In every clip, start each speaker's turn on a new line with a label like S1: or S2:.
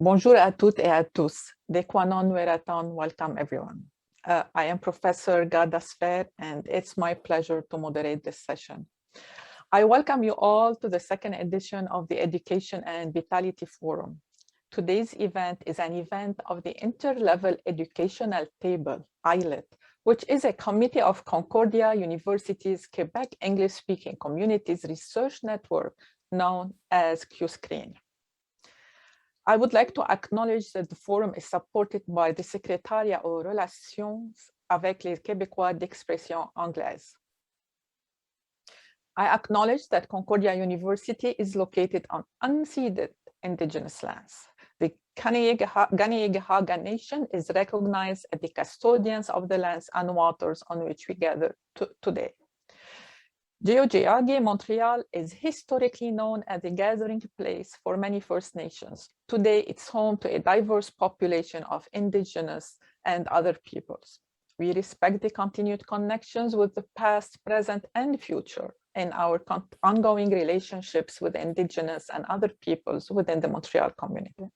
S1: Bonjour à toutes et à tous. Dekwanon Weraton, welcome everyone. I am Professor Ghada Sfeir, and it's my pleasure to moderate this session. I welcome you all to the second edition of the Education and Vitality Forum. Today's event is an event of the Interlevel Educational Table, ILET, which is a committee of Concordia University's Quebec English-speaking communities research network known as QUESCREN. I would like to acknowledge that the forum is supported by the Secrétariat aux relations avec les Québécois d'expression anglaise. I acknowledge that Concordia University is located on unceded Indigenous lands. The Kanien'kehá:ka Nation is recognized as the custodians of the lands and waters on which we gather today. Geogeagi, Montreal is historically known as a gathering place for many First Nations. Today, it's home to a diverse population of Indigenous and other peoples. We respect the continued connections with the past, present, and future in our ongoing relationships with Indigenous and other peoples within the Montreal community.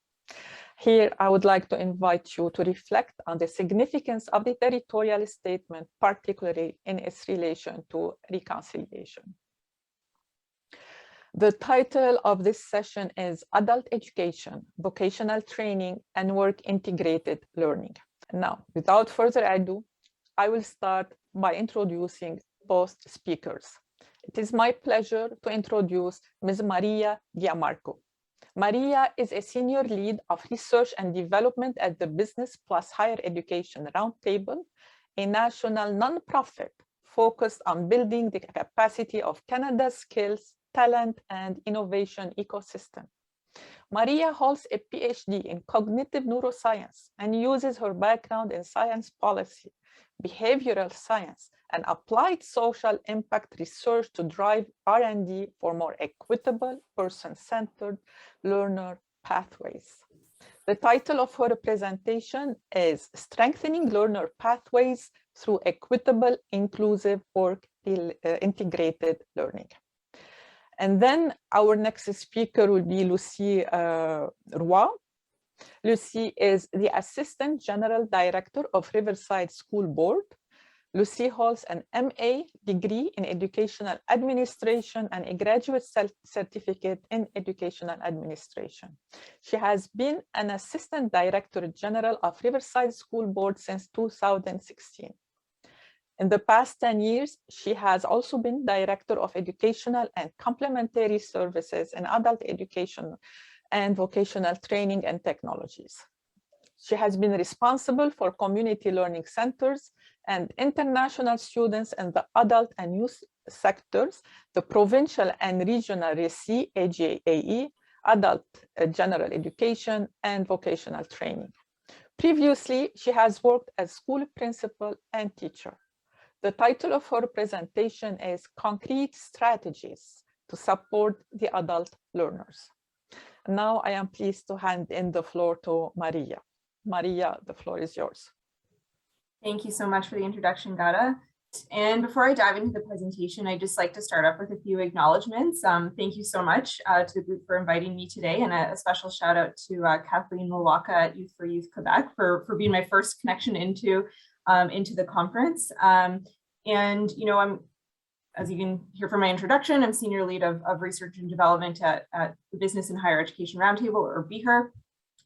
S1: Here, I would like to invite you to reflect on the significance of the territorial statement, particularly in its relation to reconciliation. The title of this session is Adult Education, Vocational Training, and Work-Integrated Learning. Now, without further ado, I will start by introducing both speakers. It is my pleasure to introduce Ms. Maria Giammarco. Maria is a senior lead of research and development at the Business Higher Education Roundtable, a national nonprofit focused on building the capacity of Canada's skills, talent, and innovation ecosystem. Maria holds a PhD in cognitive neuroscience and uses her background in science policy, behavioral science, and applied social impact research to drive R&D for more equitable, person-centered learner pathways. The title of her presentation is Strengthening Learner Pathways Through Equitable, Inclusive, Work-Integrated Learning. And then our next speaker will be Lucie Roy. Lucie is the Assistant General Director of Riverside School Board. Lucie holds an MA degree in Educational Administration and a graduate certificate in Educational Administration. She has been an Assistant Director General of Riverside School Board since 2016. In the past 10 years, she has also been Director of Educational and Complementary Services in Adult Education and Vocational Training and Technologies. She has been responsible for community learning centers and international students in the adult and youth sectors, the provincial and regional RECI, AGAE, adult general education, and vocational training. Previously, she has worked as school principal and teacher. The title of her presentation is Concrete Strategies to Support the Adult Learners. Now I am pleased to hand in the floor to Maria. Maria, the floor is yours.
S2: Thank you so much for the introduction, Ghada. And before I dive into the presentation, I'd just like to start up with a few acknowledgements. Thank you so much to the group for inviting me today, and a special shout out to Kathleen Milwaka at Youth for Youth Quebec for being my first connection into the conference. And you know, I'm, as you can hear from my introduction, I'm Senior Lead of Research and Development at the Business and Higher Education Roundtable, or BEHAR.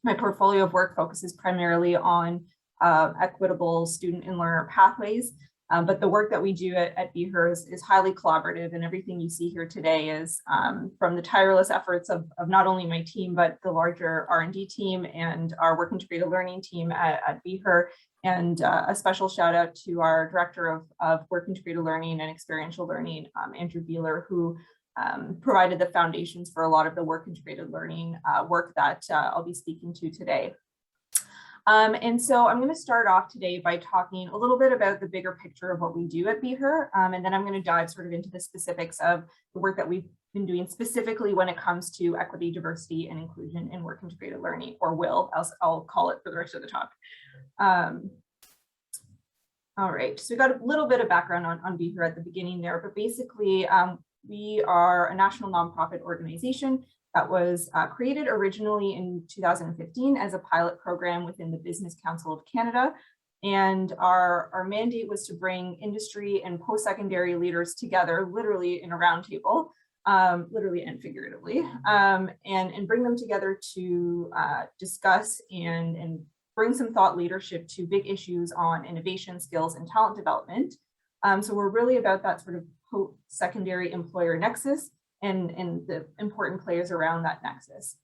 S2: My portfolio of work focuses primarily on equitable student and learner pathways, but the work that we do at BEHER is highly collaborative, and everything you see here today is from the tireless efforts of not only my team, but the larger R&D team and our work-integrated learning team at BEHER. And a special shout out to our Director of Work-Integrated Learning and Experiential Learning, Andrew Beeler, who provided the foundations for a lot of the work-integrated learning work that I'll be speaking to today. And so I'm going to start off today by talking a little bit about the bigger picture of what we do at BEHER, and then I'm going to dive sort of into the specifics of the work that we've been doing specifically when it comes to equity, diversity, and inclusion in work-integrated learning, or WIL, as I'll call it for the rest of the talk. All right, so we got a little bit of background on BEHER at the beginning there, but basically we are a national nonprofit organization that was created originally in 2015 as a pilot program within the Business Council of Canada. And our mandate was to bring industry and post-secondary leaders together, literally in a roundtable, literally and figuratively, and bring them together to discuss and bring some thought leadership to big issues on innovation, skills, and talent development. So we're really about that sort of post-secondary employer nexus and the important players around that nexus.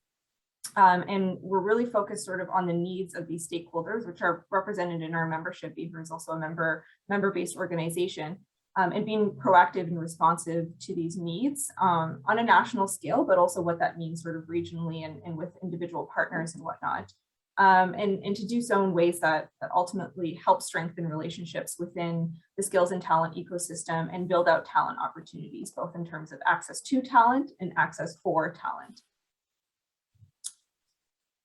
S2: And we're really focused sort of on the needs of these stakeholders, which are represented in our membership. BEHAR is also a member-based organization, and being proactive and responsive to these needs on a national scale, but also what that means sort of regionally and with individual partners and whatnot. And to do so in ways that ultimately help strengthen relationships within the skills and talent ecosystem and build out talent opportunities, both in terms of access to talent and access for talent.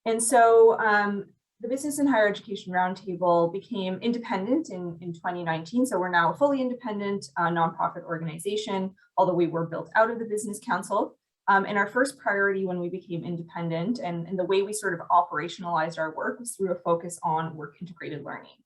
S2: And so the Business and Higher Education Roundtable became independent in 2019. So we're now a fully independent nonprofit organization, although we were built out of the Business Council. And our first priority when we became independent and the way we sort of operationalized our work was through a focus on work-integrated learning.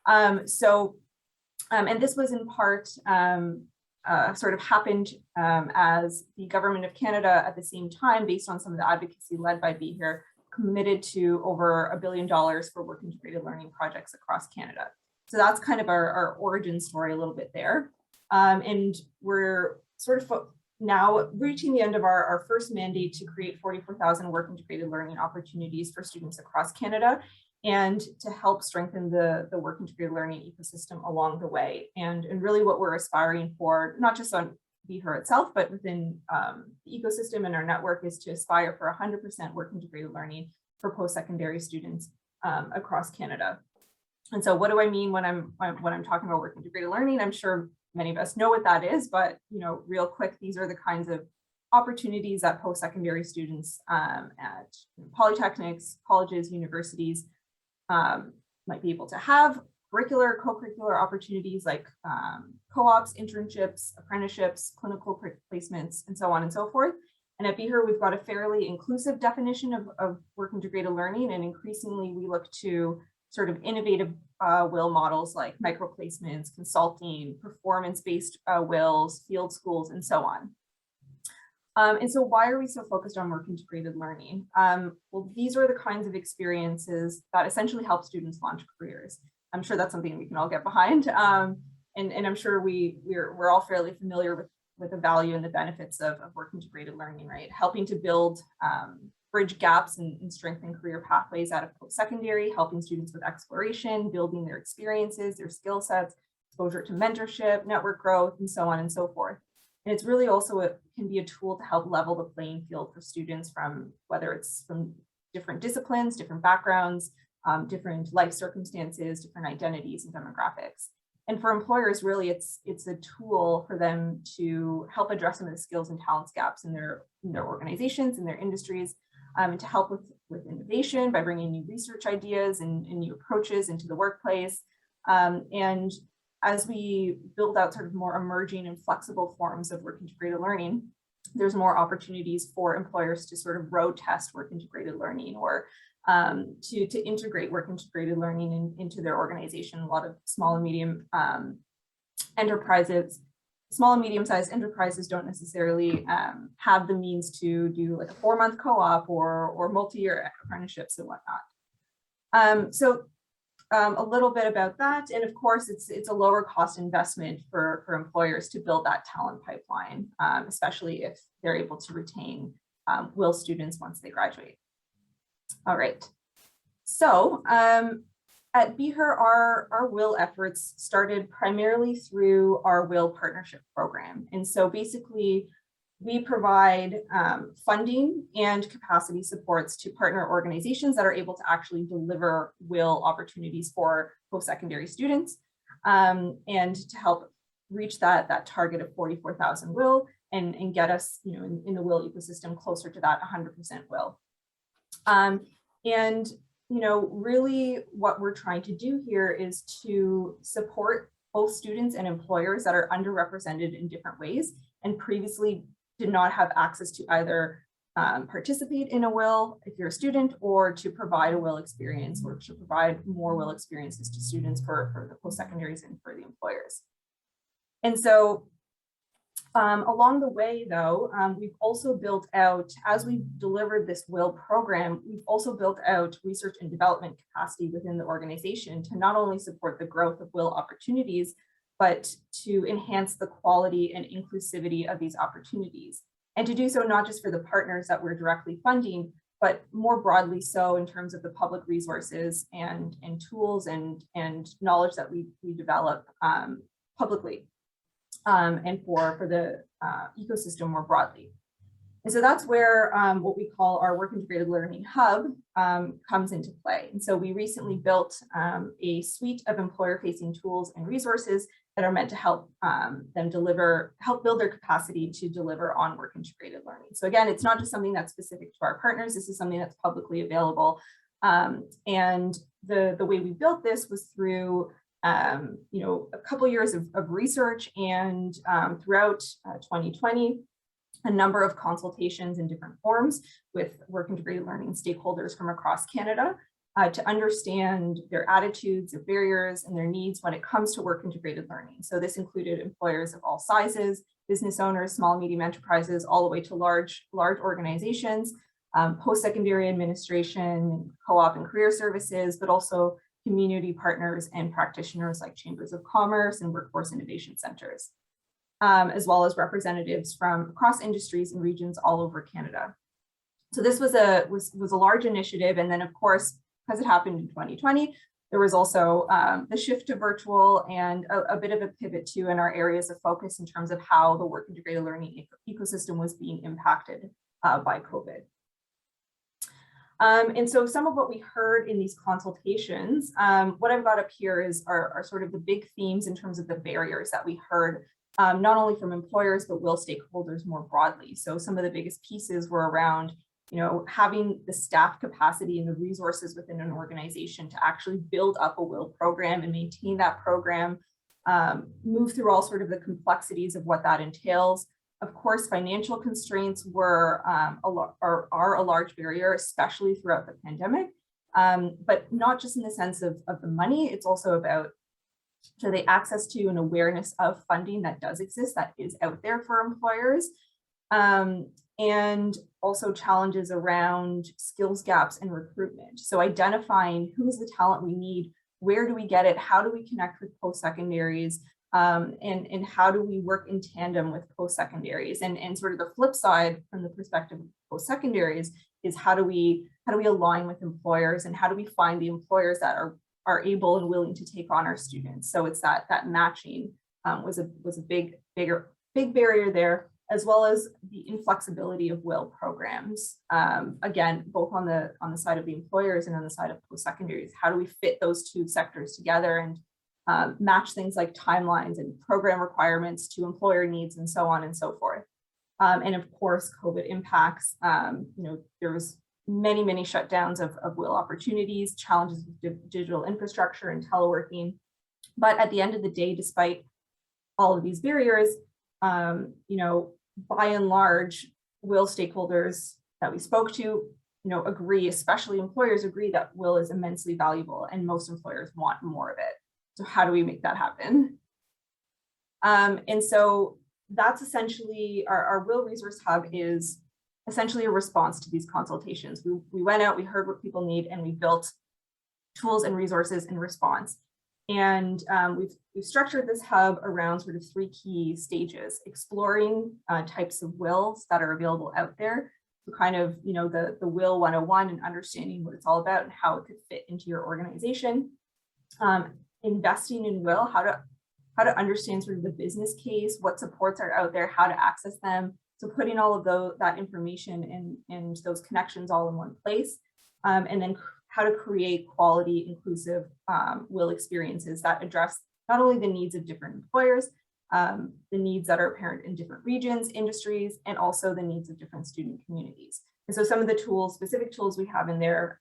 S2: And this was in part sort of happened as the Government of Canada at the same time, based on some of the advocacy led by BEHAR, committed to over $1 billion for work-integrated learning projects across Canada. So that's kind of our origin story a little bit there. And we're sort of now reaching the end of our first mandate to create 44,000 work-integrated learning opportunities for students across Canada and to help strengthen the work-integrated learning ecosystem along the way. And really what we're aspiring for, not just on BEHAR itself, but within the ecosystem and our network, is to aspire for 100% work-integrated learning for post-secondary students across Canada. And so what do I mean when I'm talking about work-integrated learning? I'm sure many of us know what that is, but real quick, these are the kinds of opportunities that post-secondary students at polytechnics, colleges, universities might be able to have. Curricular, co-curricular opportunities like co-ops, internships, apprenticeships, clinical placements, and so on and so forth. And at BEHAR, we've got a fairly inclusive definition of work-integrated learning, and increasingly we look to sort of innovative will models like microplacements, consulting, performance-based wills, field schools, and so on. And so why are we so focused on work-integrated learning? Well, these are the kinds of experiences that essentially help students launch careers. I'm sure that's something we can all get behind. And I'm sure we're all fairly familiar with the value and the benefits of work-integrated learning, right? Helping to build bridge gaps and strengthen career pathways out of post-secondary, helping students with exploration, building their experiences, their skill sets, exposure to mentorship, network growth, and so on and so forth. And it's really also can be a tool to help level the playing field for students from whether it's from different disciplines, different backgrounds, different life circumstances, different identities and demographics. And for employers, really, it's a tool for them to help address some of the skills and talents gaps in their organizations, in their industries, and to help with innovation by bringing new research ideas and new approaches into the workplace. And as we build out sort of more emerging and flexible forms of work-integrated learning, there's more opportunities for employers to sort of road test work-integrated learning or to integrate work-integrated learning into their organization. A lot of small and medium enterprises, small and medium-sized enterprises don't necessarily have the means to do like a 4-month co-op or multi-year apprenticeships and whatnot. So a little bit about that. And of course, it's a lower cost investment for employers to build that talent pipeline, especially if they're able to retain WIL students once they graduate. All right. So at BEHAR, our WIL efforts started primarily through our WIL partnership program. And so basically, we provide funding and capacity supports to partner organizations that are able to actually deliver WIL opportunities for post-secondary students and to help reach that target of 44,000 WIL and get us in the WIL ecosystem closer to that 100% WIL. And really what we're trying to do here is to support both students and employers that are underrepresented in different ways and previously did not have access to either participate in a will if you're a student, or to provide a will experience, or to provide more will experiences to students for the post-secondaries and for the employers. And so along the way, though, we've also built out, as we've delivered this will program, we've also built out research and development capacity within the organization to not only support the growth of will opportunities, but to enhance the quality and inclusivity of these opportunities. And to do so not just for the partners that we're directly funding, but more broadly so in terms of the public resources and tools and knowledge that we develop publicly and for the ecosystem more broadly. And so that's where what we call our work-integrated learning hub comes into play. And so we recently built a suite of employer-facing tools and resources that are meant to help them build their capacity to deliver on work-integrated learning. So again, it's not just something that's specific to our partners. This is something that's publicly available. And the way we built this was through a couple years of research, and throughout 2020, a number of consultations in different forms with work-integrated learning stakeholders from across Canada to understand their attitudes, their barriers, and their needs when it comes to work-integrated learning. So this included employers of all sizes, business owners, small, medium enterprises, all the way to large organizations, post-secondary administration, co-op and career services, but also community partners and practitioners like chambers of commerce and workforce innovation centers, as well as representatives from across industries and regions all over Canada. So this was a large initiative. And then of course, because it happened in 2020, there was also the shift to virtual and a bit of a pivot too in our areas of focus in terms of how the work-integrated learning ecosystem was being impacted by COVID. And so some of what we heard in these consultations, what I've got up here are sort of the big themes in terms of the barriers that we heard, not only from employers, but will stakeholders more broadly. So some of the biggest pieces were around, having the staff capacity and the resources within an organization to actually build up a will program and maintain that program, move through all sort of the complexities of what that entails. Of course, financial constraints are a large barrier, especially throughout the pandemic, but not just in the sense of the money. It's also about the access to and awareness of funding that does exist, that is out there for employers, and also challenges around skills gaps and recruitment. So identifying who is the talent we need, where do we get it, how do we connect with post-secondaries, and how do we work in tandem with post-secondaries, and sort of the flip side from the perspective of post-secondaries is how do we align with employers, and how do we find the employers that are able and willing to take on our students. So it's that matching was a big barrier there, as well as the inflexibility of will programs. Again, both on the side of the employers and on the side of post-secondaries, how do we fit those two sectors together and match things like timelines and program requirements to employer needs and so on and so forth. And of course, COVID impacts, there was many shutdowns of will opportunities, challenges with digital infrastructure and teleworking. But at the end of the day, despite all of these barriers, by and large, will stakeholders that we spoke to, agree, especially employers agree that will is immensely valuable and most employers want more of it. So how do we make that happen? And so that's essentially our Will Resource Hub is essentially a response to these consultations. We went out, we heard what people need, and we built tools and resources in response. And we've structured this hub around sort of 3 key stages: exploring types of wills that are available out there, so kind of the Will 101 and understanding what it's all about and how it could fit into your organization. Investing in will, how to understand sort of the business case, what supports are out there, how to access them. So putting all of that information and those connections all in one place, and then how to create quality, inclusive will experiences that address not only the needs of different employers, the needs that are apparent in different regions, industries, and also the needs of different student communities. And so some of the specific tools we have in there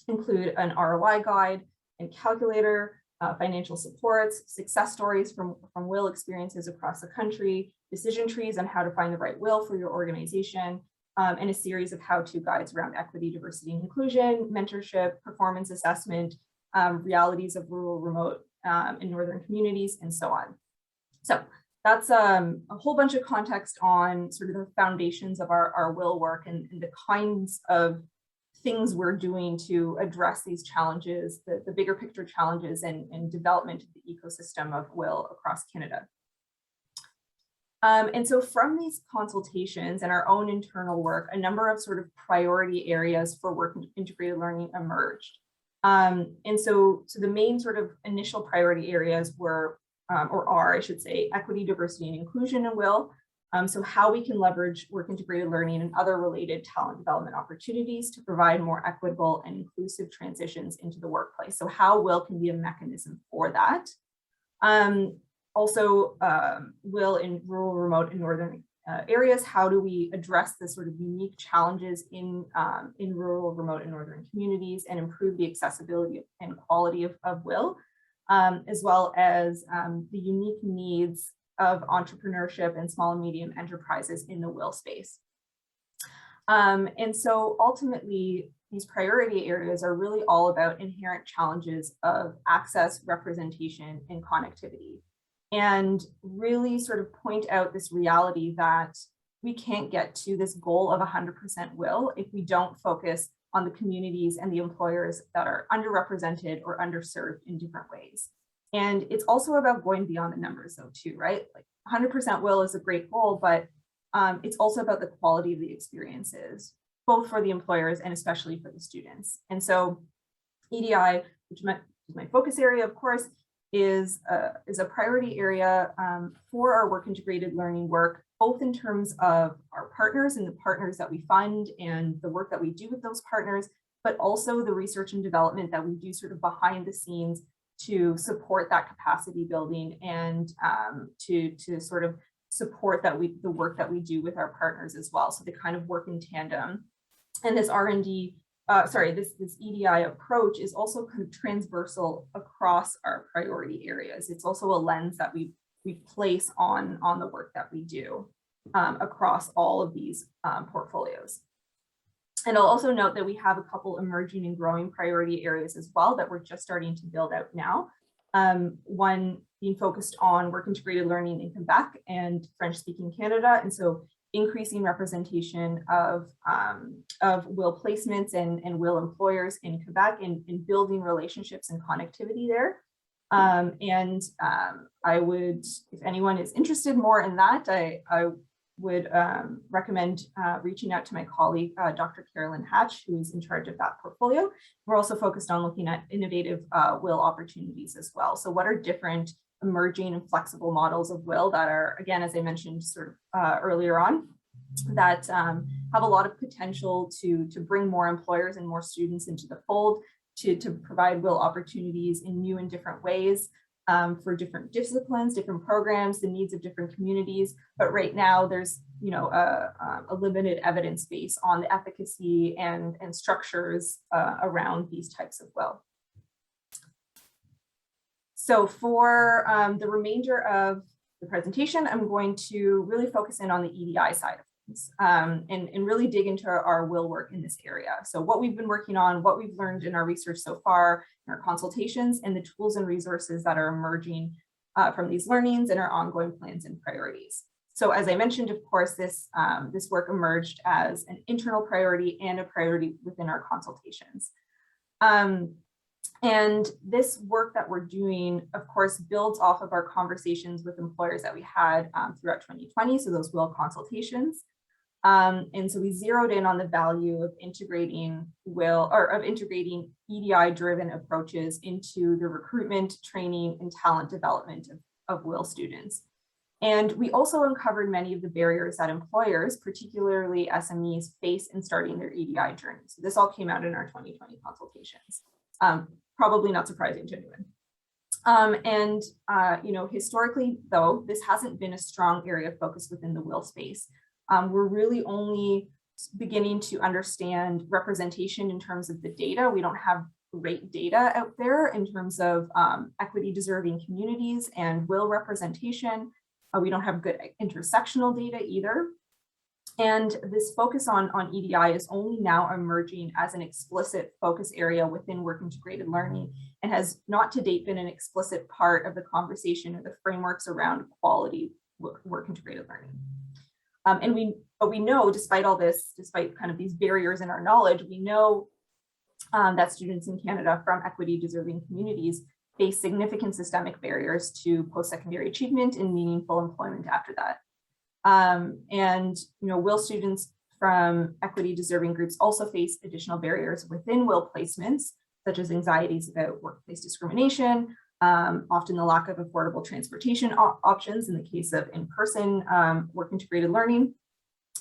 S2: include an ROI guide and calculator, financial supports, success stories from will experiences across the country, decision trees on how to find the right will for your organization, and a series of how-to guides around equity, diversity, and inclusion, mentorship, performance assessment, realities of rural, remote, and northern communities, and so on. So that's a whole bunch of context on sort of the foundations of our WIL work and the kinds of things we're doing to address these challenges, the bigger picture challenges and development of the ecosystem of WIL across Canada. And so from these consultations and our own internal work, a number of sort of priority areas for work-integrated learning emerged. And so the main sort of initial priority areas were, or are, I should say, equity, diversity, and inclusion in WIL. So how we can leverage work-integrated learning and other related talent development opportunities to provide more equitable and inclusive transitions into the workplace. So how WIL can be a mechanism for that. Also, WIL in rural, remote, and northern areas. How do we address the sort of unique challenges in rural, remote, and northern communities and improve the accessibility and quality of WIL, as well as the unique needs of entrepreneurship and small and medium enterprises in the WIL space. And so ultimately, these priority areas are really all about inherent challenges of access, representation, and connectivity, and really sort of point out this reality that we can't get to this goal of 100% WIL if we don't focus on the communities and the employers that are underrepresented or underserved in different ways. And it's also about going beyond the numbers though too, right? Like 100% WIL is a great goal, but it's also about the quality of the experiences, both for the employers and especially for the students. And so EDI, which is my focus area, of course, is a priority area for our work-integrated learning work, both in terms of our partners and the partners that we fund and the work that we do with those partners, but also the research and development that we do sort of behind the scenes to support that capacity building and to sort of support the work that we do with our partners as well. So they kind of work in tandem. And this R&D, this EDI approach is also kind of transversal across our priority areas. It's also a lens that we place on the work that we do across all of these portfolios. And I'll also note that we have a couple emerging and growing priority areas as well that we're just starting to build out now. One being focused on work-integrated learning in Quebec and French-speaking Canada. And so increasing representation of WIL placements and WIL employers in Quebec and building relationships and connectivity there. I would, if anyone is interested more in that, I would recommend reaching out to my colleague, Dr. Carolyn Hatch, who is in charge of that portfolio. We're also focused on looking at innovative WIL opportunities as well. So what are different emerging and flexible models of WIL that are, again, as I mentioned sort of earlier on, that have a lot of potential to bring more employers and more students into the fold, to provide WIL opportunities in new and different ways for different disciplines, different programs, the needs of different communities. But right now there's, you know, a limited evidence base on the efficacy and structures around these types of WIL. So for the remainder of the presentation, I'm going to really focus in on the EDI side of things and really dig into our WIL work in this area. So what we've been working on, what we've learned in our research so far, in our consultations, and the tools and resources that are emerging from these learnings and our ongoing plans and priorities. So as I mentioned, of course, this work emerged as an internal priority and a priority within our consultations. And this work that we're doing, of course, builds off of our conversations with employers that we had throughout 2020, so those WIL consultations. And so we zeroed in on the value of integrating WIL, or of integrating EDI-driven approaches into the recruitment, training, and talent development of WIL students. And we also uncovered many of the barriers that employers, particularly SMEs, face in starting their EDI journey. So this all came out in our 2020 consultations. Probably not surprising to anyone. You know, historically, though, this hasn't been a strong area of focus within the WIL space. We're really only beginning to understand representation in terms of the data. We don't have great data out there in terms of equity deserving communities and WIL representation. We don't have good intersectional data either. And this focus on EDI is only now emerging as an explicit focus area within work-integrated learning, and has not to date been an explicit part of the conversation or the frameworks around quality work-integrated learning. But we know, despite all this, despite kind of these barriers in our knowledge, we know that students in Canada from equity-deserving communities face significant systemic barriers to post-secondary achievement and meaningful employment after that. And WIL students from equity-deserving groups also face additional barriers within WIL placements, such as anxieties about workplace discrimination, often the lack of affordable transportation options in the case of in-person work-integrated learning,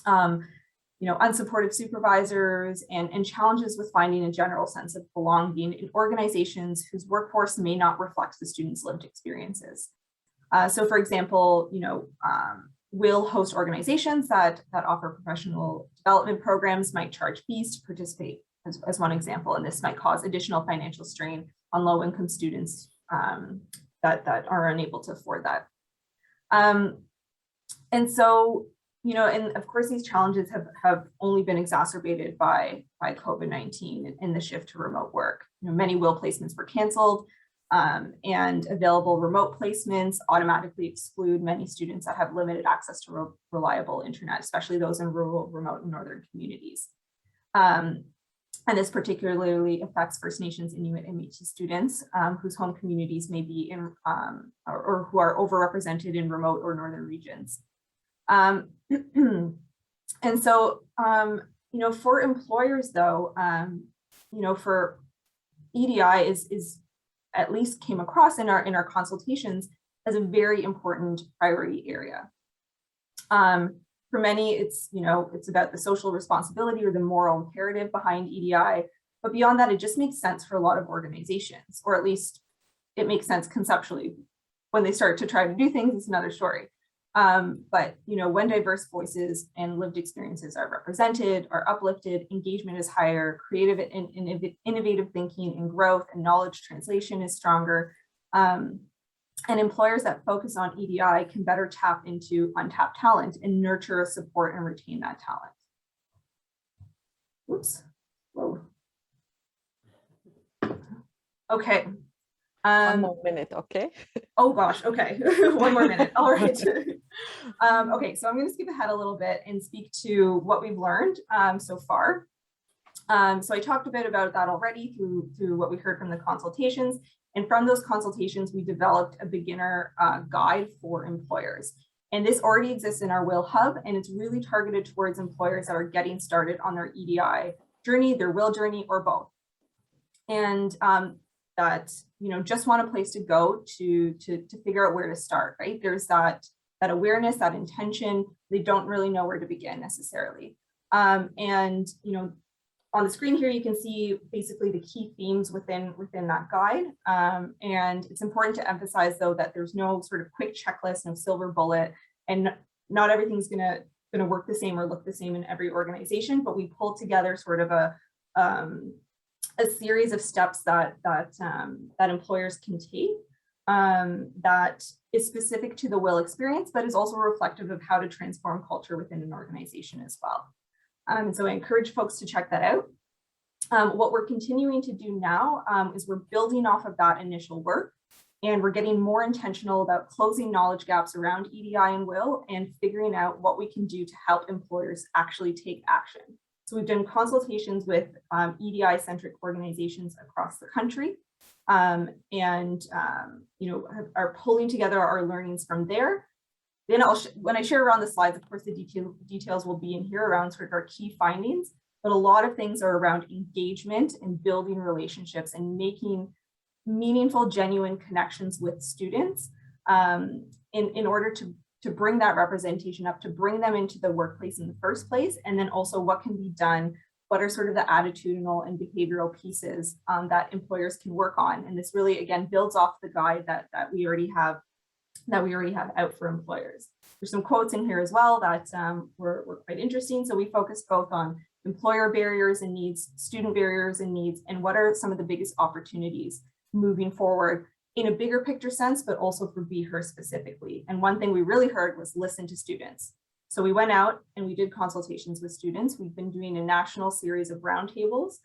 S2: unsupportive supervisors, and challenges with finding a general sense of belonging in organizations whose workforce may not reflect the students' lived experiences. So for example, WIL host organizations that offer professional development programs might charge fees to participate as one example, and this might cause additional financial strain on low-income students that are unable to afford that. And so, and of course, these challenges have only been exacerbated by COVID-19 and the shift to remote work. Many WIL placements were canceled, and available remote placements automatically exclude many students that have limited access to reliable internet, especially those in rural, remote, and northern communities. And this particularly affects First Nations, Inuit, and Métis students whose home communities may be in, or who are overrepresented in remote or northern regions. And so, for employers though, for EDI is at least came across in our consultations as a very important priority area. For many, it's about the social responsibility or the moral imperative behind EDI, but beyond that, it just makes sense for a lot of organizations, or at least it makes sense conceptually. When they start to try to do things, it's another story. But when diverse voices and lived experiences are represented, are uplifted, engagement is higher, creative and innovative thinking and growth and knowledge translation is stronger. And employers that focus on EDI can better tap into untapped talent and nurture, support, and retain that talent. Oops. Whoa. Okay.
S1: One more minute, okay?
S2: Oh gosh, okay. One more minute. All right. Okay, so I'm going to skip ahead a little bit and speak to what we've learned so far. So I talked a bit about that already through what we heard from the consultations. And from those consultations, we developed a beginner guide for employers. And this already exists in our WIL Hub, and it's really targeted towards employers that are getting started on their EDI journey, their WIL journey, or both. And that just want a place to go to figure out where to start, right? There's that awareness, that intention. They don't really know where to begin necessarily. And on the screen here, you can see basically the key themes within that guide. And it's important to emphasize though that there's no sort of quick checklist, no silver bullet, and not everything's gonna work the same or look the same in every organization, but we pulled together sort of a series of steps that employers can take that is specific to the WIL experience, but is also reflective of how to transform culture within an organization as well. So I encourage folks to check that out. What we're continuing to do now is we're building off of that initial work, and we're getting more intentional about closing knowledge gaps around EDI and WIL and figuring out what we can do to help employers actually take action. So we've done consultations with EDI-centric organizations across the country, and are pulling together our learnings from there. Then when I share around the slides, of course, the details will be in here around sort of our key findings, but a lot of things are around engagement and building relationships and making meaningful, genuine connections with students in order to bring that representation up, to bring them into the workplace in the first place, and then also what can be done, what are sort of the attitudinal and behavioral pieces that employers can work on. And this really, again, builds off the guide that we already have out for employers. There's some quotes in here as well that were quite interesting. So we focus both on employer barriers and needs, student barriers and needs, and what are some of the biggest opportunities moving forward in a bigger picture sense, but also for BEHAR specifically. And one thing we really heard was listen to students. So we went out and we did consultations with students. We've been doing a national series of roundtables.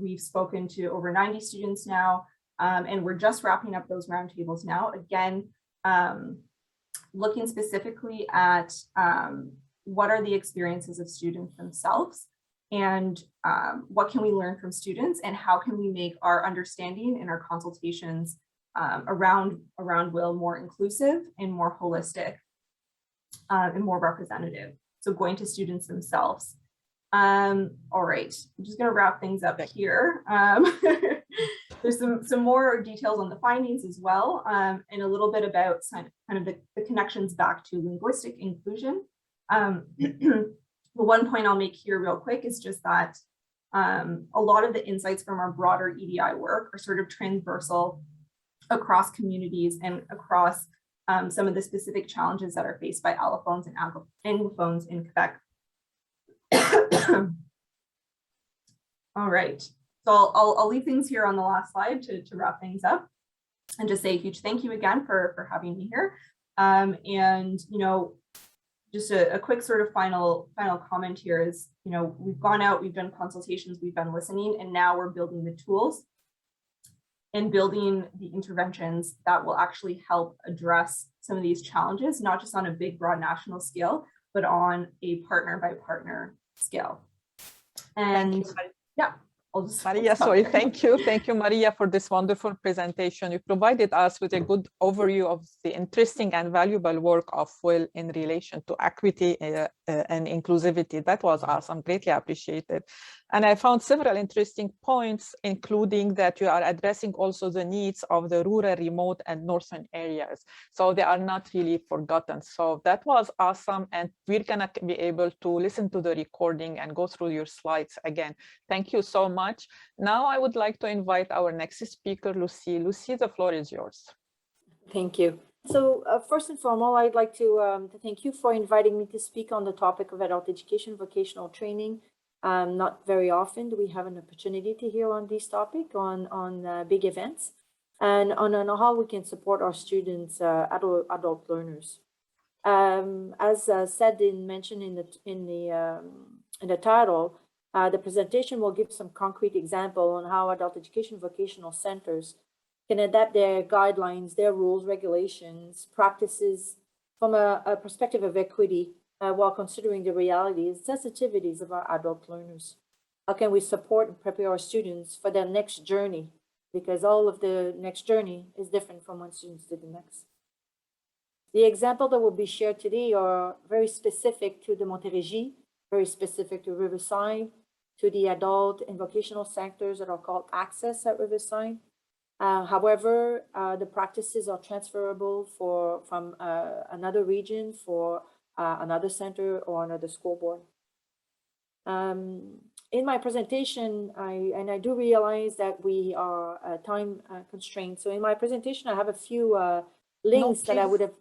S2: We've spoken to over 90 students now, and we're just wrapping up those roundtables now. Again, looking specifically at what are the experiences of students themselves, and what can we learn from students, and how can we make our understanding and our consultations around WIL more inclusive and more holistic and more representative. So going to students themselves. All right, I'm just going to wrap things up here. There's some more details on the findings as well, and a little bit about kind of the connections back to linguistic inclusion. The one point I'll make here real quick is just that a lot of the insights from our broader EDI work are sort of transversal across communities and across some of the specific challenges that are faced by allophones and anglophones in Quebec. All right, so I'll leave things here on the last slide to wrap things up and just say a huge thank you again for having me here. And, you know, just a quick sort of final comment here is, you know, we've gone out, we've done consultations, we've been listening, and now we're building the tools and building the interventions that will actually help address some of these challenges, not just on a big, broad national scale, but on a partner by partner scale. And yeah,
S1: Maria, sorry, thank you, Maria, for this wonderful presentation. You provided us with a good overview of the interesting and valuable work of WIL in relation to equity and inclusivity. That was awesome, greatly appreciated. And I found several interesting points, including that you are addressing also the needs of the rural, remote, and northern areas. So they are not really forgotten. So that was awesome. And we're gonna be able to listen to the recording and go through your slides again. Thank you so much. Now I would like to invite our next speaker, Lucy. Lucy, the floor is yours.
S3: Thank you. So first and foremost, I'd like to thank you for inviting me to speak on the topic of adult education, vocational training. Not very often do we have an opportunity to hear on this topic on big events and on how we can support our students, adult learners. As said mentioned in the title, the presentation will give some concrete example on how adult education vocational centers can adapt their guidelines, their rules, regulations, practices from a perspective of equity while considering the realities and sensitivities of our adult learners. How can we support and prepare our students for their next journey? Because all of the next journey is different from one student to the next. The example that will be shared today are very specific to the Montérégie, very specific to Riverside, to the adult and vocational sectors that are called Access at Riverside. However, the practices are transferable from another region for another center or another school board. In my presentation, I do realize that we are time constrained. So in my presentation, I have a few links that I would have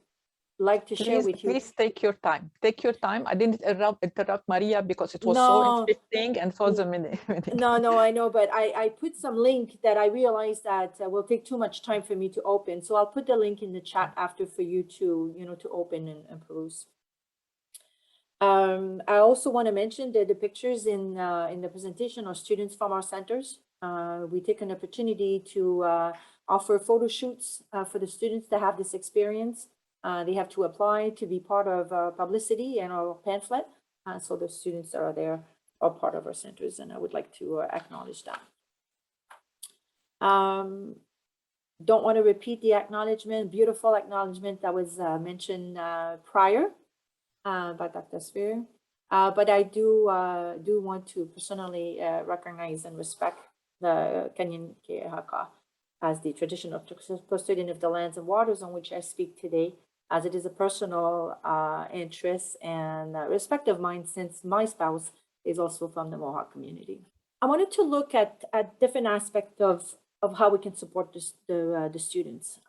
S3: liked to share with you.
S1: Please take your time. Take your time. I didn't interrupt Maria because it was so interesting and for the minute.
S3: No, I know, but I put some link that I realized that will take too much time for me to open. So I'll put the link in the chat after for you to, to open and peruse. I also want to mention that the pictures in the presentation are students from our centers. We take an opportunity to offer photo shoots for the students to have this experience. They have to apply to be part of our publicity and our pamphlet. So the students that are there are part of our centers, and I would like to acknowledge that. Don't want to repeat the acknowledgement, beautiful acknowledgement that was mentioned prior by Dr. Sfeir. But I do want to personally recognize and respect the Kenyan Kehaka as the traditional custodian of the lands and waters on which I speak today, as it is a personal interest and respect of mine, since my spouse is also from the Mohawk community. I wanted to look at different aspects of how we can support the students.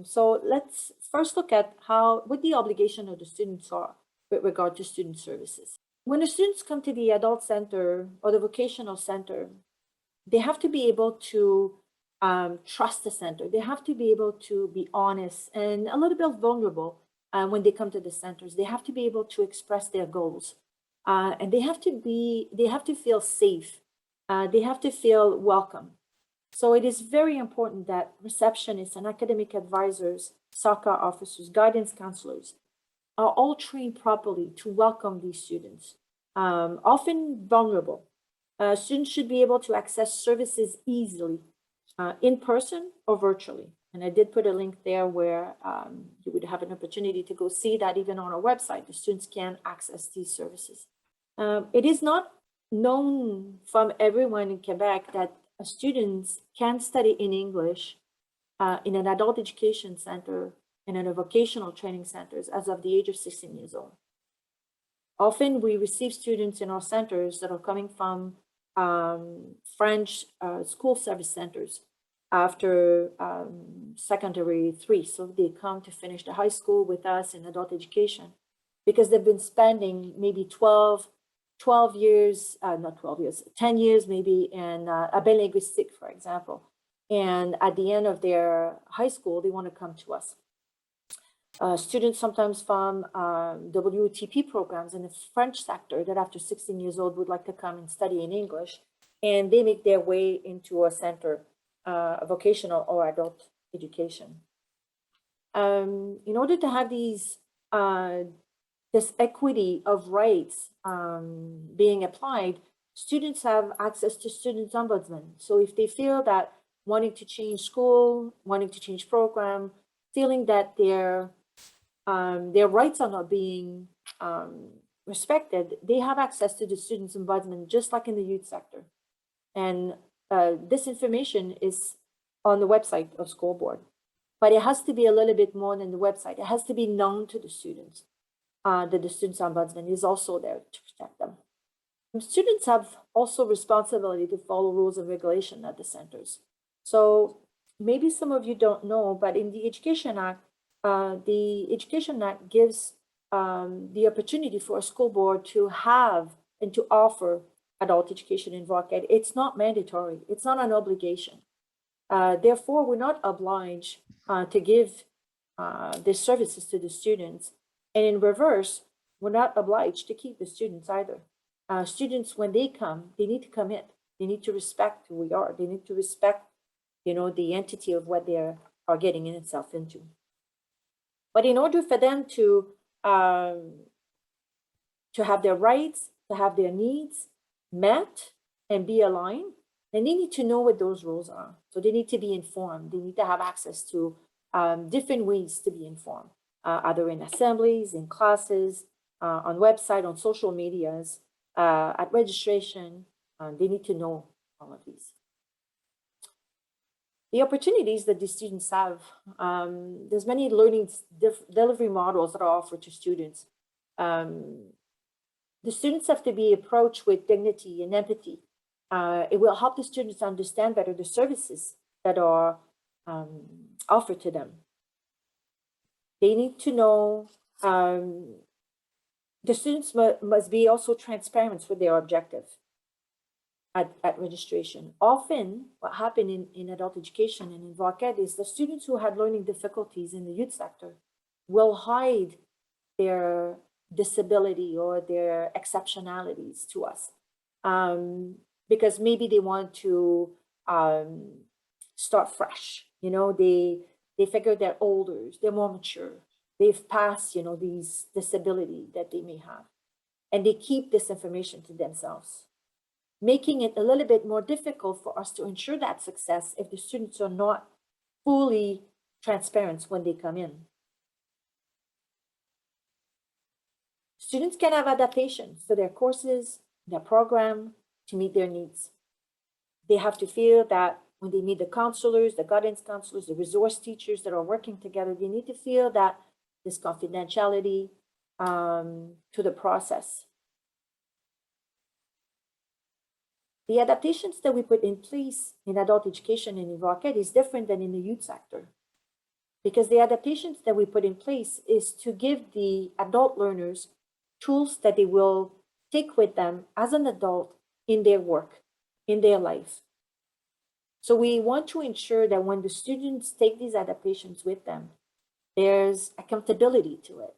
S3: So let's first look at what the obligation of the students are with regard to student services. When the students come to the adult center or the vocational center, they have to be able to trust the center. They have to be able to be honest and a little bit vulnerable when they come to the centers. They have to be able to express their goals, and they have to feel safe. They have to feel welcome. So it is very important that receptionists and academic advisors, SACA officers, guidance counselors are all trained properly to welcome these students, often vulnerable. Students should be able to access services easily, in person or virtually. And I did put a link there where you would have an opportunity to go see that. Even on our website, the students can access these services. It is not known from everyone in Quebec that students can study in English in an adult education center and in a vocational training centers as of the age of 16 years old. Often we receive students in our centers that are coming from French school service centers after secondary 3. So they come to finish the high school with us in adult education because they've been spending maybe 12 years, not 12 years, 10 years maybe in a bain linguistique, for example. And at the end of their high school, they want to come to us. Students sometimes from WTP programs in the French sector that after 16 years old would like to come and study in English, and they make their way into a center, vocational or adult education. In order to have these this equity of rights being applied, students have access to student ombudsman. So if they feel that wanting to change school, wanting to change program, feeling that their rights are not being respected, they have access to the students ombudsman, just like in the youth sector. And this information is on the website of school board, but it has to be a little bit more than the website. It has to be known to the students. That the students ombudsman is also there to protect them. And students have also responsibility to follow rules and regulation at the centers. So maybe some of you don't know, but in the Education Act gives the opportunity for a school board to have and to offer adult education in VOC-Ed. It's not mandatory. It's not an obligation. Therefore, we're not obliged to give these services to the students. And in reverse, we're not obliged to keep the students either. Students, when they come, they need to commit. They need to respect who we are. They need to respect, the entity of what they are getting itself into. But in order for them to have their rights, to have their needs met and be aligned, then they need to know what those rules are. So they need to be informed. They need to have access to different ways to be informed. Either in assemblies, in classes, on website, on social medias, at registration. They need to know all of these. The opportunities that the students have, there's many learning delivery models that are offered to students. The students have to be approached with dignity and empathy. It will help the students understand better the services that are offered to them. They need to know, the students must be also transparent with their objective at registration. Often what happened in adult education and in VOC-Ed is the students who had learning difficulties in the youth sector will hide their disability or their exceptionalities to us because maybe they want to start fresh. They figure they're older, they're more mature, they've passed, these disability that they may have, and they keep this information to themselves, making it a little bit more difficult for us to ensure that success if the students are not fully transparent when they come in. Students can have adaptations to their courses, their program to meet their needs. They have to feel that when they meet the counselors, the guidance counselors, the resource teachers that are working together, they need to feel that this confidentiality to the process. The adaptations that we put in place in adult education and in VOC-Ed is different than in the youth sector, because the adaptations that we put in place is to give the adult learners tools that they will take with them as an adult in their work, in their life. So we want to ensure that when the students take these adaptations with them, There's accountability to it.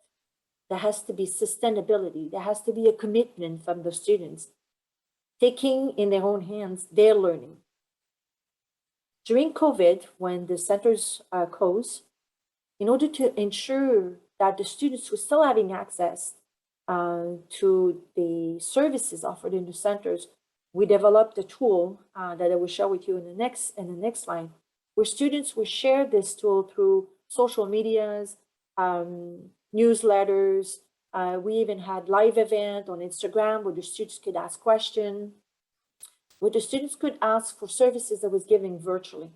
S3: There has to be sustainability. There has to be a commitment from the students, taking in their own hands their learning. During COVID, when the centers closed, in order to ensure that the students were still having access to the services offered in the centers, we developed a tool that I will share with you in the next slide, where students will share this tool through social medias, newsletters. We even had live event on Instagram where the students could ask questions, where the students could ask for services that was given virtually.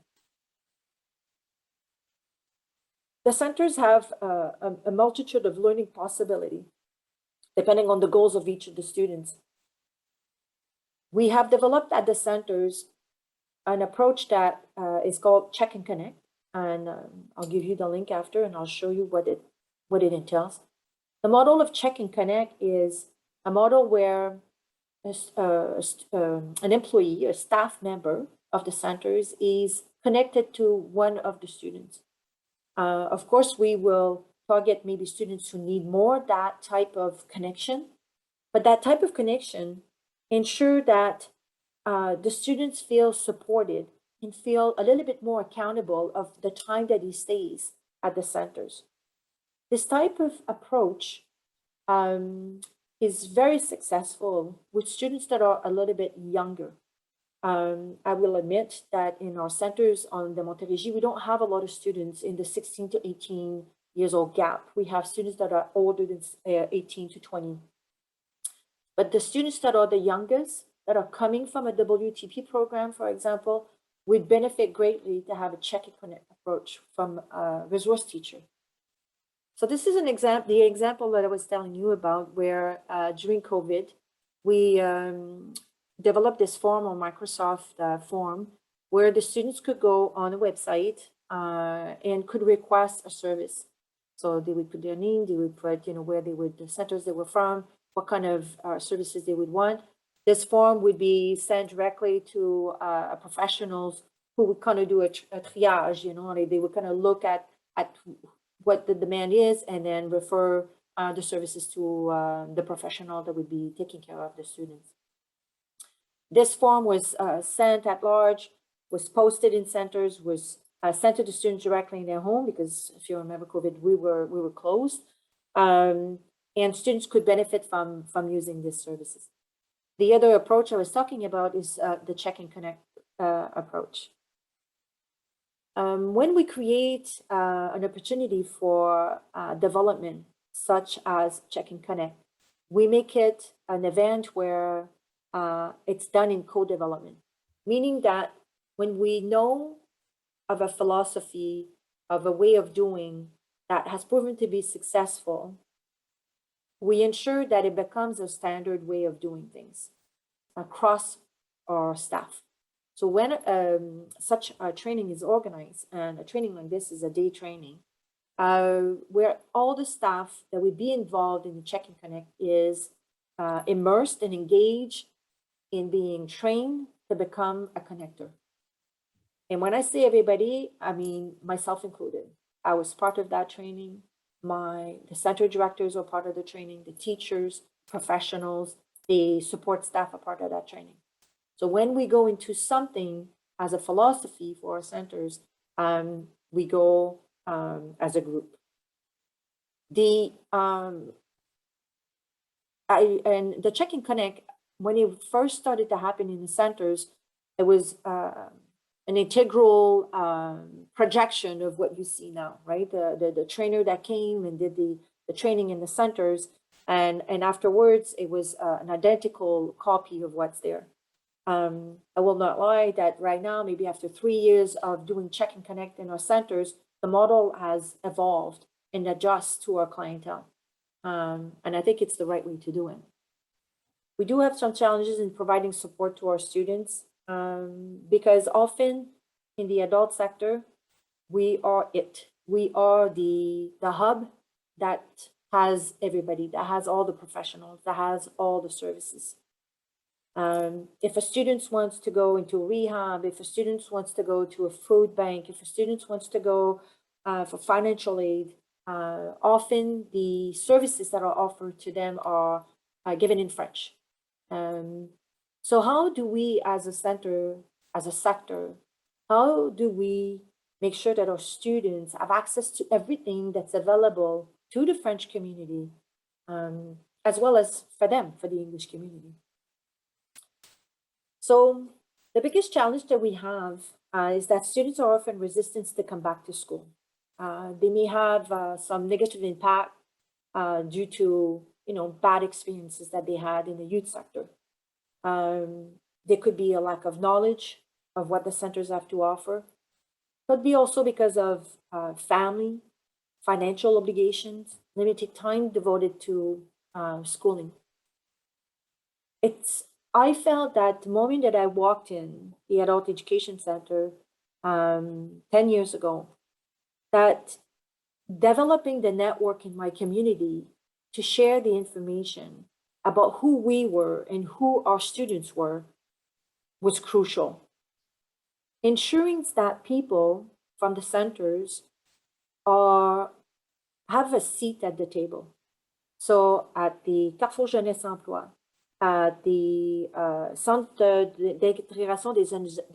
S3: The centers have a multitude of learning possibility, depending on the goals of each of the students. We have developed at the centers an approach that is called Check and Connect, and I'll give you the link after, and I'll show you what it entails. The model of Check and Connect is a model where an employee, a staff member of the centers, is connected to one of the students. Of course, we will target maybe students who need more that type of connection, but that type of connection ensure that the students feel supported and feel a little bit more accountable of the time that he stays at the centers. This type of approach is very successful with students that are a little bit younger. I will admit that in our centers on the Montérégie, we don't have a lot of students in the 16 to 18 years old gap. We have students that are older than 18 to 20. But the students that are the youngest, that are coming from a WTP program, for example, would benefit greatly to have a Check and Connect approach from a resource teacher. So this is the example that I was telling you about, where during COVID, we developed this form on Microsoft form where the students could go on a website and could request a service. So they would put their name, they would put, where they would, the centers they were from, what kind of services they would want. This form would be sent directly to professionals who would kind of do a triage, they would kind of look at what the demand is and then refer the services to the professional that would be taking care of the students. This form was sent at large, was posted in centers, was sent to the students directly in their home, because if you remember COVID, we were closed, and students could benefit from using these services. The other approach I was talking about is the Check and Connect approach. When we create an opportunity for development, such as Check and Connect, we make it an event where it's done in co-development, meaning that when we know of a philosophy, of a way of doing that has proven to be successful, we ensure that it becomes a standard way of doing things across our staff. So when such a training is organized, and a training like this is a day training, where all the staff that would be involved in the Check and Connect is immersed and engaged in being trained to become a connector. And when I say everybody, I mean myself included. I was part of that training. The center directors are part of the training, the teachers, professionals, the support staff are part of that training. So when we go into something as a philosophy for our centers, we go as a group. And the Check and Connect, when it first started to happen in the centers, it was an integral projection of what you see now, right? The trainer that came and did the training in the centers, and afterwards it was an identical copy of what's there. I will not lie that right now, maybe after 3 years of doing Check and Connect in our centers, the model has evolved and adjusts to our clientele. And I think it's the right way to do it. We do have some challenges in providing support to our students because often in the adult sector, we are it. We are the hub that has everybody, that has all the professionals, that has all the services. If a student wants to go into rehab, if a student wants to go to a food bank, if a student wants to go for financial aid, often the services that are offered to them are given in French. So how do we as a center, as a sector, how do we make sure that our students have access to everything that's available to the French community, as well as for them, for the English community? So the biggest challenge that we have is that students are often resistant to come back to school. They may have some negative impact due to, bad experiences that they had in the youth sector. There could be a lack of knowledge of what the centers have to offer. Could be also because of family, financial obligations, limited time devoted to schooling. I felt that the moment that I walked in the Adult Education Center 10 years ago, that developing the network in my community to share the information about who we were and who our students were was crucial. Ensuring that people from the centers have a seat at the table. So at the Carrefour Jeunesse Emploi, at the Centre d'Intégration des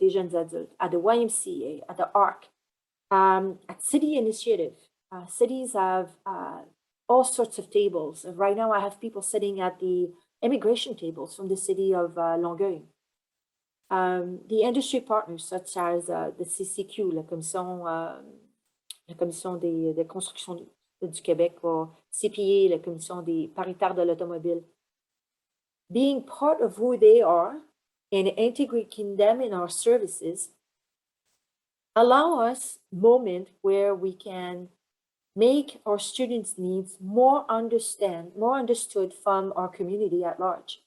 S3: Jeunes Adultes, at the YMCA, at the ARC, at city initiative. Cities have all sorts of tables. Right now, I have people sitting at the immigration tables from the city of Longueuil. The industry partners, such as the CCQ, la Commission des constructions du Québec, or CPA, la Commission des paritaires de l'automobile, being part of who they are and integrating them in our services, allow us moment where we can make our students' needs more understood from our community at large.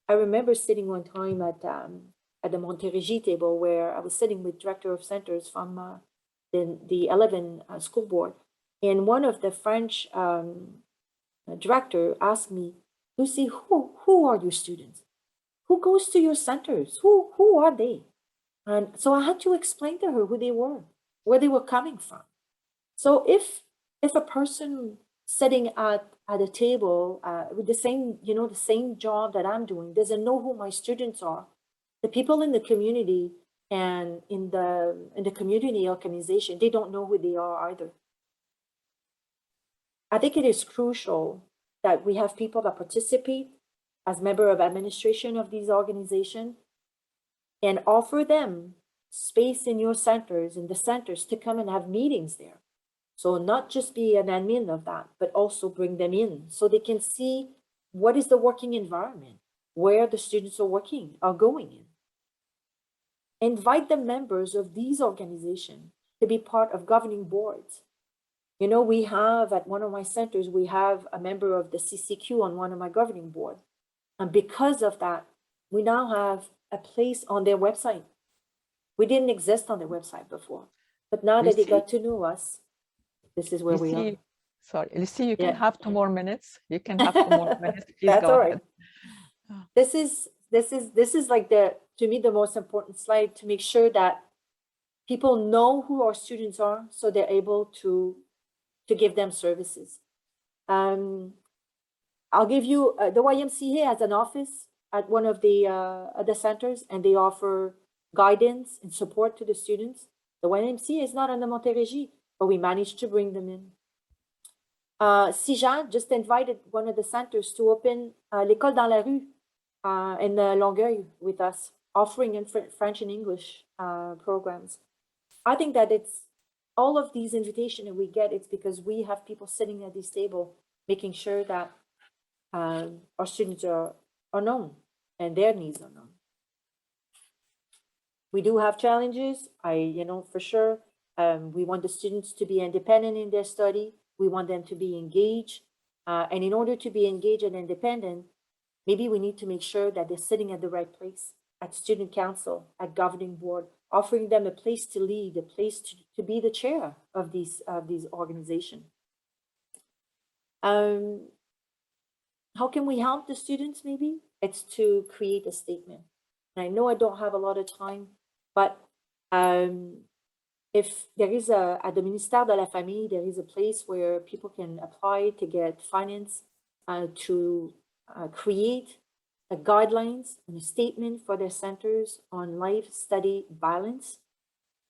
S3: I remember sitting one time at the Montérégie table where I was sitting with director of centers from the 11 school board, and one of the French director asked me, Lucy, who are your students? Who goes to your centers? Who are they? And so I had to explain to her who they were, where they were coming from. So if a person sitting at a table with the same job that I'm doing doesn't know who my students are, the people in the community and in the community organization, they don't know who they are either. I think it is crucial that we have people that participate as member of administration of these organizations and offer them space in your centers, in the centers, to come and have meetings there. So not just be an admin of that, but also bring them in so they can see what is the working environment, where the students are going in. Invite the members of these organizations to be part of governing boards. We have at one of my centers, we have a member of the CCQ on one of my governing board. And because of that, we now have a place on their website. We didn't exist on their website before, but now that they got to know us, this is where we are.
S1: Sorry, Lucy, you can have 2 more minutes. You can have 2 more minutes. Please
S3: That's
S1: go
S3: all
S1: ahead.
S3: right. This is like to me, the most important slide, to make sure that people know who our students are so they're able to give them services. I'll give you, the YMCA has an office at one of the centers, and they offer guidance and support to the students. The YMCA is not on the Montérégie, but we managed to bring them in. CIJA just invited one of the centers to open l'école dans la rue in Longueuil with us, offering in French and English programs. I think that it's all of these invitations that we get, it's because we have people sitting at this table, making sure that our students are known and their needs are known. We do have challenges, for sure. We want the students to be independent in their study. We want them to be engaged. And in order to be engaged and independent, maybe we need to make sure that they're sitting at the right place, at student council, at governing board, offering them a place to lead, a place to be the chair of these organizations. How can we help the students? Maybe it's to create a statement. And I know I don't have a lot of time, but if there is at the Ministère de la Famille, there is a place where people can apply to get finance to create guidelines and a statement for their centers on life study balance.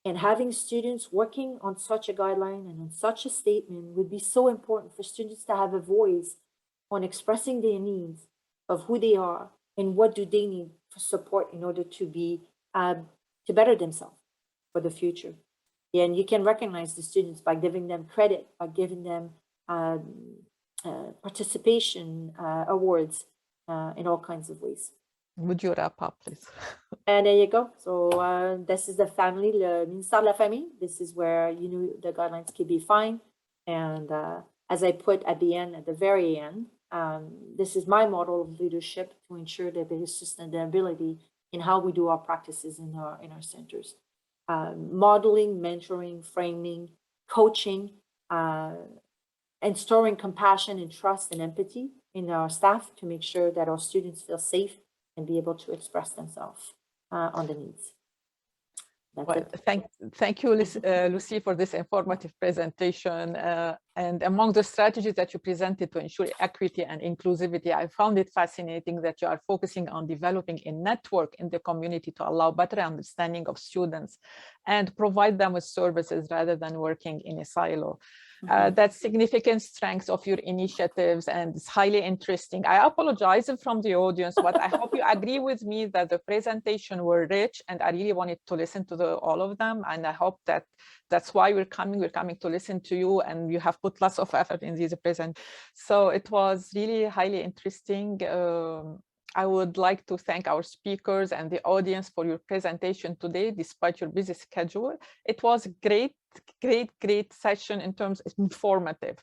S3: And having students working on such a guideline and on such a statement would be so important for students to have a voice on expressing their needs of who they are and what do they need for support in order to be to better themselves for the future. And you can recognize the students by giving them credit, by giving them participation awards in all kinds of ways.
S1: Would you wrap up, please?
S3: And there you go. So this is the family, le Ministère de la Famille. This is where, you know, the guidelines can be fine. And as I put at the end, at the very end, this is my model of leadership to ensure that there is sustainability in how we do our practices in our centers. Modeling, mentoring, framing, coaching, and storing compassion and trust and empathy in our staff to make sure that our students feel safe and be able to express themselves on the needs.
S1: Well, thank you, Lucy, for this informative presentation. And among the strategies that you presented to ensure equity and inclusivity, I found it fascinating that you are focusing on developing a network in the community to allow better understanding of students and provide them with services rather than working in a silo. That's significant strengths of your initiatives, and it's highly interesting. I apologize from the audience, but I hope you agree with me that the presentation were rich, and I really wanted to listen to all of them. And I hope that that's why we're coming to listen to you, and you have put lots of effort in these presentations. So it was really highly interesting. I would like to thank our speakers and the audience for your presentation today, despite your busy schedule. It was a great session in terms of informative.